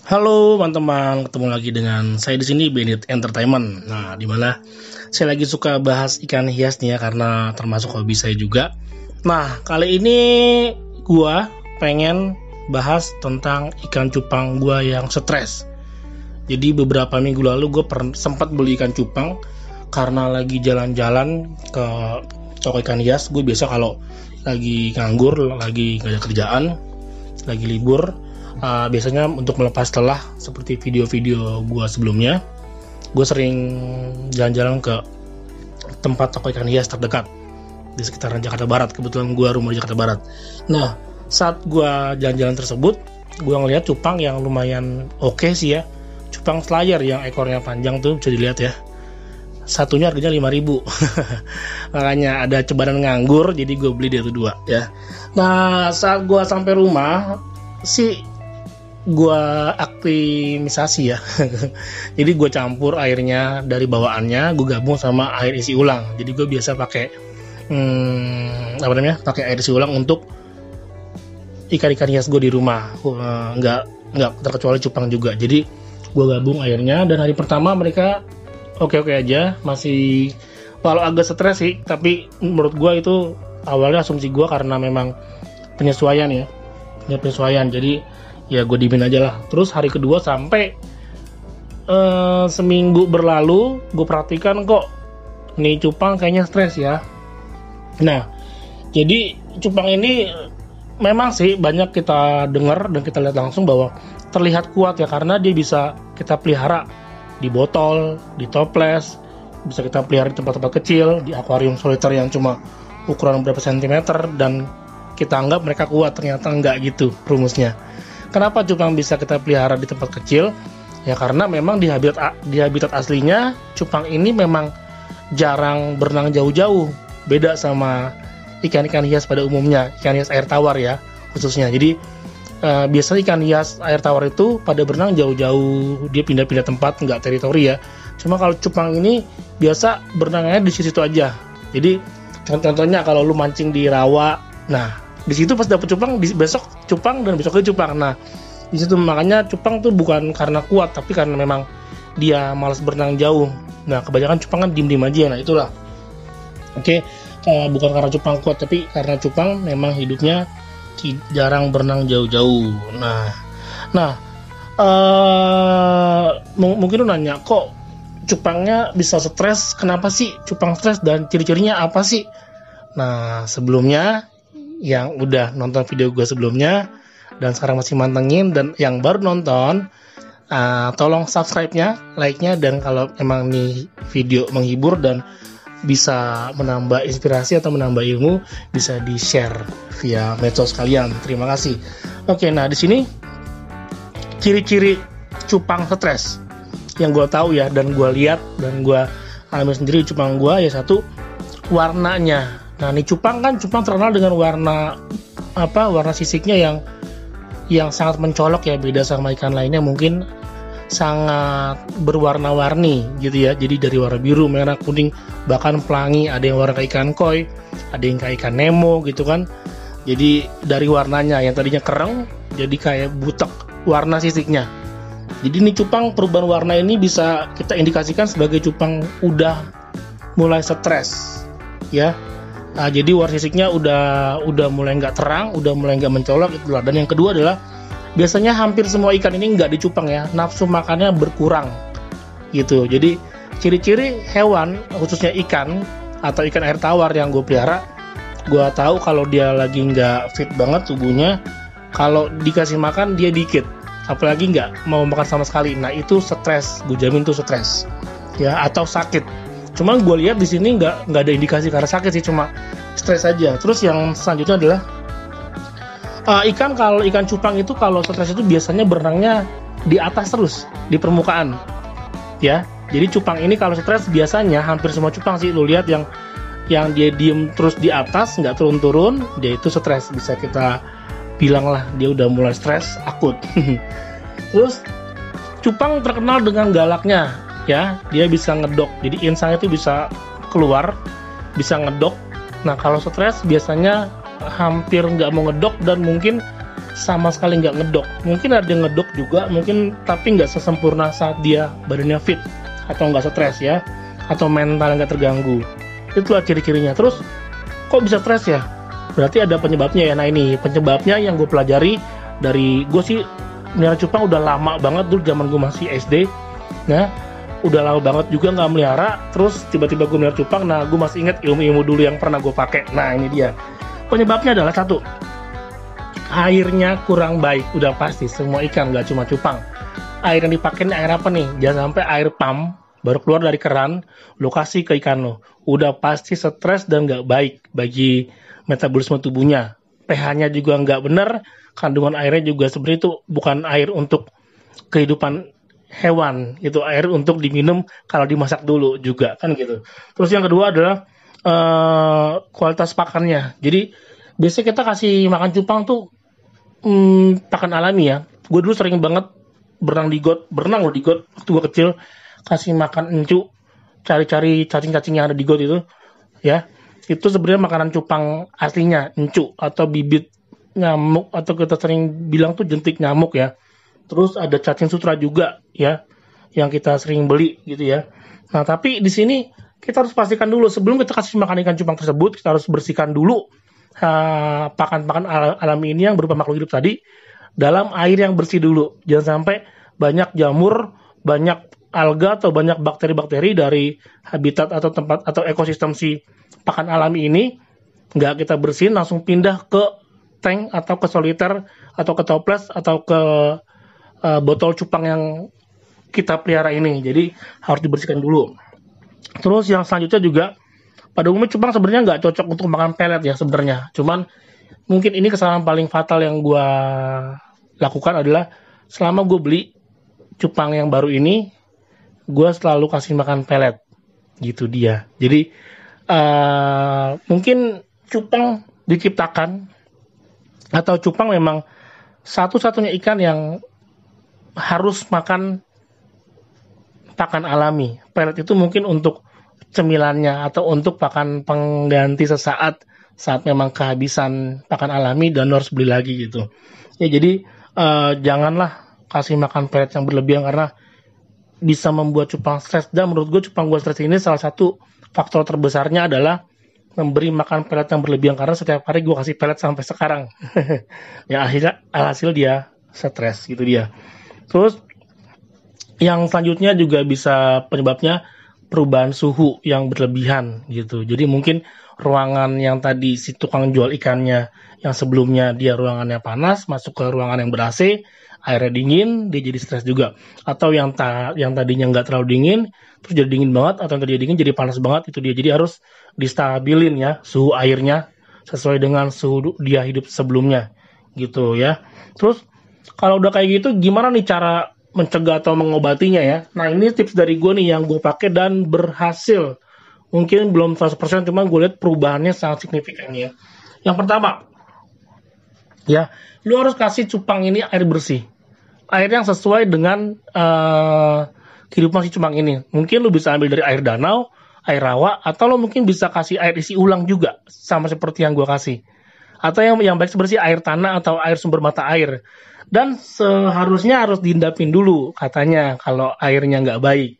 Halo teman-teman, ketemu lagi dengan saya di sini Benit Entertainment. Nah, dimana saya lagi suka bahas ikan hias nih ya, karena termasuk hobi saya juga. Nah, kali ini gua pengen bahas tentang ikan cupang gua yang stres. Jadi beberapa minggu lalu gue sempat beli ikan cupang karena lagi jalan-jalan ke toko ikan hias. Gue biasa kalau lagi nganggur, lagi gak ada kerjaan, lagi libur, biasanya untuk melepas lelah seperti video-video gue sebelumnya, gue sering jalan-jalan ke tempat toko ikan hias terdekat di sekitaran Jakarta Barat. Kebetulan gue rumah di Jakarta Barat. Nah, saat gue jalan-jalan tersebut, gue ngeliat cupang yang lumayan oke sih ya. Cupang slayer yang ekornya panjang tuh bisa dilihat ya. Satunya harganya 5.000. Makanya ada cobaan nganggur, jadi gue beli dia tuh 2 ya. Nah, saat gue sampai rumah sih gue optimisasi ya. Jadi gue campur airnya dari bawaannya, gue gabung sama air isi ulang. Jadi gue biasa pakai pakai air isi ulang untuk ikan-ikan hias gue di rumah. Nggak terkecuali cupang juga. Jadi gue gabung airnya, dan hari pertama mereka oke-oke aja, masih walau agak stres sih, tapi menurut gue itu awalnya asumsi gue karena memang penyesuaian ya, jadi ya gue diemin aja lah. Terus hari kedua sampai seminggu berlalu, gue perhatikan kok nih cupang kayaknya stres ya. Nah, jadi cupang ini memang sih banyak kita dengar dan kita lihat langsung bahwa terlihat kuat ya, karena dia bisa kita pelihara di botol, di toples, bisa kita pelihara di tempat-tempat kecil, di akuarium soliter yang cuma ukuran berapa sentimeter, dan kita anggap mereka kuat. Ternyata enggak gitu rumusnya. Kenapa cupang bisa kita pelihara di tempat kecil? Ya karena memang di habitat aslinya cupang ini memang jarang berenang jauh-jauh, beda sama ikan-ikan hias pada umumnya, ikan hias air tawar ya khususnya. Jadi biasanya ikan hias air tawar itu pada berenang jauh-jauh, dia pindah-pindah tempat, nggak teritori ya. Cuma kalau cupang ini biasa berenangnya di situ aja. Jadi contohnya kalau lu mancing di rawa, nah di situ pas dapet cupang, besok cupang dan besoknya cupang. Nah di situ makanya cupang tuh bukan karena kuat, tapi karena memang dia malas berenang jauh. Nah kebanyakan cupang kan diem-diem aja. Nah itulah. Oke, bukan karena cupang kuat, tapi karena cupang memang hidupnya jarang berenang jauh-jauh. Mungkin lu nanya, kok cupangnya bisa stres? Kenapa sih cupang stres dan ciri-cirinya apa sih? Nah, sebelumnya yang udah nonton video gue sebelumnya dan sekarang masih mantengin, dan yang baru nonton, tolong subscribe-nya, like-nya, dan kalau emang nih video menghibur dan bisa menambah inspirasi atau menambah ilmu, bisa di-share via medsos kalian. Terima kasih. Oke, nah di sini ciri-ciri cupang stres yang gue tahu ya, dan gue lihat dan gue alami sendiri cupang gue ya, satu, warnanya. Nah, nih cupang terkenal dengan warna sisiknya yang sangat mencolok ya, beda sama ikan lainnya mungkin sangat berwarna-warni gitu ya. Jadi dari warna biru, merah, kuning, bahkan pelangi, ada yang warna kayak ikan koi, ada yang kayak ikan Nemo gitu kan. Jadi dari warnanya yang tadinya kereng jadi kayak butek warna sisiknya. Jadi ini cupang, perubahan warna ini bisa kita indikasikan sebagai cupang udah mulai stres ya. Nah, jadi warna sisiknya udah mulai nggak terang, udah mulai nggak mencolok itulah. Dan yang kedua adalah biasanya hampir semua ikan ini nggak di cupang ya, nafsu makannya berkurang gitu. Jadi ciri-ciri hewan khususnya ikan atau ikan air tawar yang gue pelihara, gue tahu kalau dia lagi nggak fit banget tubuhnya, kalau dikasih makan dia dikit, apalagi nggak mau makan sama sekali. Nah itu stres, gue jamin tuh stres ya, atau sakit. Cuma gue lihat di sini nggak ada indikasi karena sakit sih, cuma stres aja. Terus yang selanjutnya adalah kalau ikan cupang itu kalau stres itu biasanya berenangnya di atas terus, di permukaan ya. Jadi cupang ini kalau stres biasanya hampir semua cupang sih lu lihat yang dia diem terus di atas, nggak turun-turun, dia itu stres. Bisa kita bilang lah dia udah mulai stres akut. Terus cupang terkenal dengan galaknya ya, dia bisa ngedok, jadi insangnya itu bisa keluar, bisa ngedok. Nah kalau stres biasanya hampir nggak mau ngedok, dan mungkin sama sekali nggak ngedok. Mungkin ada yang ngedok juga, mungkin tapi nggak sesempurna saat dia badannya fit atau nggak stres ya, atau mental nggak terganggu. Itulah ciri-cirinya. Terus kok bisa stres ya? Berarti ada penyebabnya ya. Nah ini penyebabnya yang gue pelajari dari gue sih melihara cupang udah lama banget dulu zaman gue masih SD. Nah udah lama banget juga nggak melihara. Terus tiba-tiba gue melihara cupang. Nah gue masih inget ilmu-ilmu dulu yang pernah gue pakai. Nah ini dia. Penyebabnya adalah satu, airnya kurang baik. Udah pasti semua ikan, nggak cuma cupang. Air yang dipakai ini air apa nih? Jangan sampai air pump baru keluar dari keran lo kasih ke ikan lo. Udah pasti stres dan nggak baik bagi metabolisme tubuhnya. pH-nya juga nggak benar. Kandungan airnya juga sebenarnya itu bukan air untuk kehidupan hewan, itu air untuk diminum kalau dimasak dulu juga kan gitu. Terus yang kedua adalah kualitas pakannya. Jadi biasanya kita kasih makan cupang tuh pakan alami ya. Gue dulu sering banget berenang loh di got waktu gue kecil, kasih makan encu, cari-cari cacing-cacing yang ada di got itu ya. Itu sebenarnya makanan cupang aslinya, encu atau bibit nyamuk, atau kita sering bilang tuh jentik nyamuk ya. Terus ada cacing sutra juga ya, yang kita sering beli gitu ya. Nah tapi di sini kita harus pastikan dulu sebelum kita kasih makan ikan cupang tersebut, kita harus bersihkan dulu pakan-pakan alami ini yang berupa makhluk hidup tadi dalam air yang bersih dulu. Jangan sampai banyak jamur, banyak alga atau banyak bakteri-bakteri dari habitat atau tempat atau ekosistem si pakan alami ini nggak kita bersihin, langsung pindah ke tank atau ke soliter atau ke toples atau ke botol cupang yang kita pelihara ini. Jadi harus dibersihkan dulu. Terus yang selanjutnya juga, pada umumnya cupang sebenarnya nggak cocok untuk makan pelet ya sebenarnya. Cuman mungkin ini kesalahan paling fatal yang gue lakukan adalah selama gue beli cupang yang baru ini, gue selalu kasih makan pelet. Gitu dia. Jadi mungkin cupang diciptakan atau cupang memang satu-satunya ikan yang harus makan pakan alami. Pelet itu mungkin untuk cemilannya atau untuk pakan pengganti sesaat saat memang kehabisan pakan alami dan harus beli lagi gitu. Ya jadi janganlah kasih makan pelet yang berlebihan karena bisa membuat cupang stres. Dan menurut gue cupang gue stres ini salah satu faktor terbesarnya adalah memberi makan pelet yang berlebihan, karena setiap hari gue kasih pelet sampai sekarang. Ya akhirnya alhasil dia stres gitu dia. Terus yang selanjutnya juga bisa penyebabnya perubahan suhu yang berlebihan gitu. Jadi mungkin ruangan yang tadi si tukang jual ikannya yang sebelumnya dia ruangannya panas, masuk ke ruangan yang ber-AC, airnya dingin, dia jadi stres juga. Atau yang tadinya nggak terlalu dingin, terus jadi dingin banget, atau yang tadinya dingin jadi panas banget, itu dia. Jadi harus distabilin ya suhu airnya sesuai dengan suhu dia hidup sebelumnya gitu ya. Terus kalau udah kayak gitu, gimana nih cara mencegah atau mengobatinya ya? Nah ini tips dari gue nih yang gue pakai dan berhasil. Mungkin belum 100%, cuma gue lihat perubahannya sangat signifikan ya. Yang pertama, ya, lu harus kasih cupang ini air bersih. Air yang sesuai dengan kehidupan si cupang ini. Mungkin lu bisa ambil dari air danau, air rawa, atau lu mungkin bisa kasih air isi ulang juga, sama seperti yang gue kasih. Atau yang baik seperti air tanah atau air sumber mata air. Dan seharusnya harus diendapin dulu katanya kalau airnya nggak baik.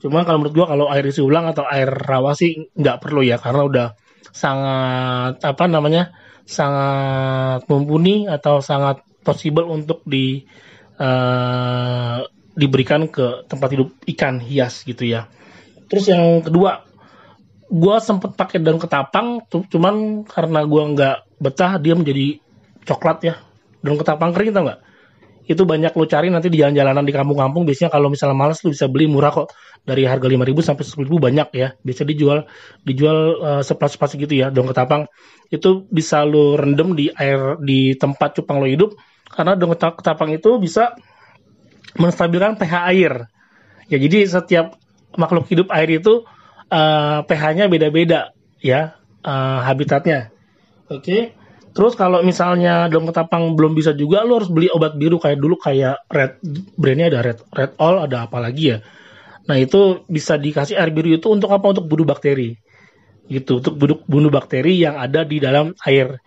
Cuma kalau menurut gua kalau air isi ulang atau air rawa sih nggak perlu ya, karena udah sangat sangat mumpuni atau sangat possible untuk diberikan ke tempat hidup ikan hias gitu ya. Terus yang kedua, gua sempet pakai daun ketapang, cuman karena gua nggak betah dia menjadi coklat ya. Daun ketapang kering tau nggak? Itu banyak lo cari nanti di jalan-jalanan di kampung-kampung. Biasanya kalau misalnya malas lo bisa beli murah kok, dari harga 5.000 sampai 10.000 banyak ya. Biasanya dijual sepas-sepas gitu ya. Daun ketapang itu bisa lo rendam di air di tempat cupang lo hidup, karena daun ketapang itu bisa menstabilkan pH air. Ya jadi setiap makhluk hidup air itu pH-nya beda-beda ya, habitatnya. Oke. Terus kalau misalnya daun ketapang belum bisa juga, lo harus beli obat biru kayak dulu, kayak brandnya ada Red All, ada apa lagi ya. Nah itu bisa dikasih air biru itu untuk apa? Untuk bunuh bakteri. Gitu, untuk bunuh bakteri yang ada di dalam air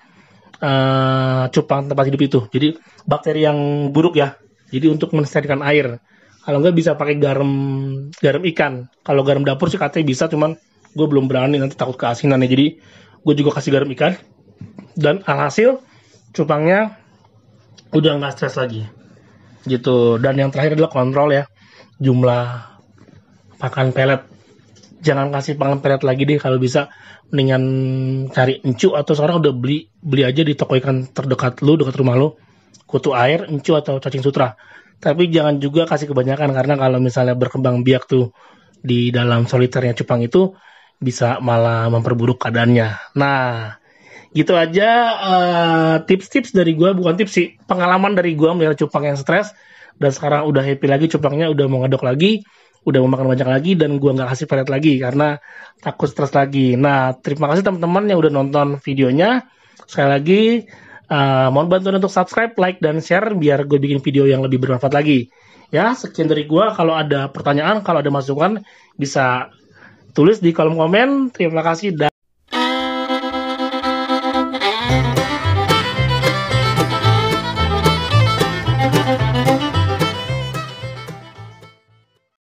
cupang tempat hidup itu. Jadi bakteri yang buruk ya. Jadi untuk mensterilkan air. Kalau nggak bisa pakai garam ikan. Kalau garam dapur sih katanya bisa, cuman gue belum berani, nanti takut keasinan ya. Jadi gue juga kasih garam ikan. Dan alhasil cupangnya udah nggak stres lagi. Gitu. Dan yang terakhir adalah kontrol ya jumlah pakan pelet. Jangan kasih pakan pelet lagi deh, kalau bisa mendingan cari encu, atau sekarang udah beli aja di toko ikan terdekat lu, dekat rumah lu, kutu air, encu atau cacing sutra. Tapi jangan juga kasih kebanyakan, karena kalau misalnya berkembang biak tuh di dalam soliternya cupang itu bisa malah memperburuk keadaannya. Nah, gitu aja tips-tips dari gua, bukan tips sih, pengalaman dari gua melihara cupang yang stres, dan sekarang udah happy lagi, cupangnya udah mau ngadok lagi, udah mau makan banyak lagi, dan gua nggak kasih pelet lagi karena takut stres lagi. Nah, terima kasih teman-teman yang udah nonton videonya. Sekali lagi mohon bantuan untuk subscribe, like, dan share biar gue bikin video yang lebih bermanfaat lagi. Ya, sekian dari gua. Kalau ada pertanyaan, kalau ada masukan, bisa tulis di kolom komen. Terima kasih.